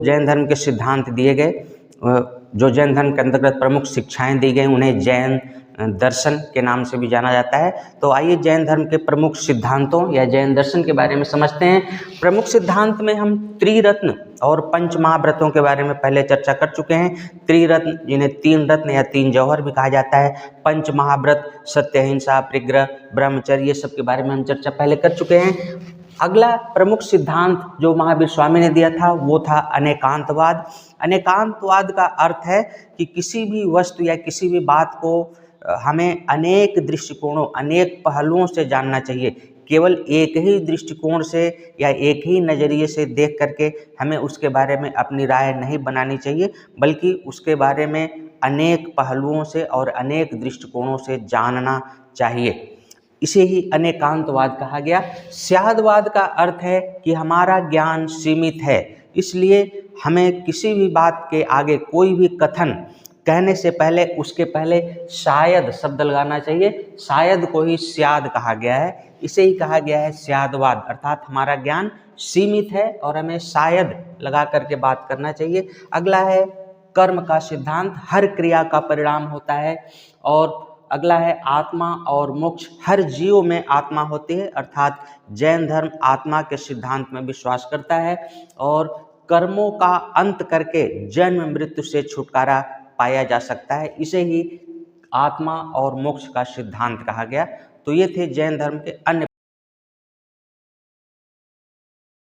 जैन धर्म के सिद्धांत दिए गए, जो जैन धर्म के अंतर्गत प्रमुख शिक्षाएं दी गई, उन्हें जैन दर्शन के नाम से भी जाना जाता है। तो आइए जैन धर्म के प्रमुख सिद्धांतों या जैन दर्शन के बारे में समझते हैं। प्रमुख सिद्धांत में हम त्रिरत्न और पंच महाव्रतों के बारे में पहले चर्चा कर चुके हैं। त्रिरत्न, जिन्हें तीन रत्न या तीन जौहर भी कहा जाता है, पंच महाव्रत सत्य, अहिंसा, परिग्रह, ब्रह्मचर्य, ये सब के बारे में हम चर्चा पहले कर चुके हैं। अगला प्रमुख सिद्धांत जो महावीर स्वामी ने दिया था वो था अनेकांतवाद। अनेकांतवाद का अर्थ है कि किसी भी वस्तु या किसी भी बात को हमें अनेक दृष्टिकोणों, अनेक पहलुओं से जानना चाहिए। केवल एक ही दृष्टिकोण से या एक ही नज़रिए से देख करके हमें उसके बारे में अपनी राय नहीं बनानी चाहिए, बल्कि उसके बारे में अनेक पहलुओं से और अनेक दृष्टिकोणों से जानना चाहिए। इसे ही अनेकांतवाद कहा गया। स्यादवाद का अर्थ है कि हमारा ज्ञान सीमित है, इसलिए हमें किसी भी बात के आगे कोई भी कथन कहने से पहले उसके पहले शायद शब्द लगाना चाहिए। शायद को ही स्याद कहा गया है, इसे ही कहा गया है स्यादवाद, अर्थात हमारा ज्ञान सीमित है और हमें शायद लगा करके बात करना चाहिए। अगला है कर्म का सिद्धांत, हर क्रिया का परिणाम होता है। और अगला है आत्मा और मोक्ष, हर जीव में आत्मा होती है, अर्थात जैन धर्म आत्मा के सिद्धांत में विश्वास करता है और कर्मों का अंत करके जन्म मृत्यु से छुटकारा पाया जा सकता है। इसे ही आत्मा और मोक्ष का सिद्धांत कहा गया। तो ये थे जैन धर्म के अन्य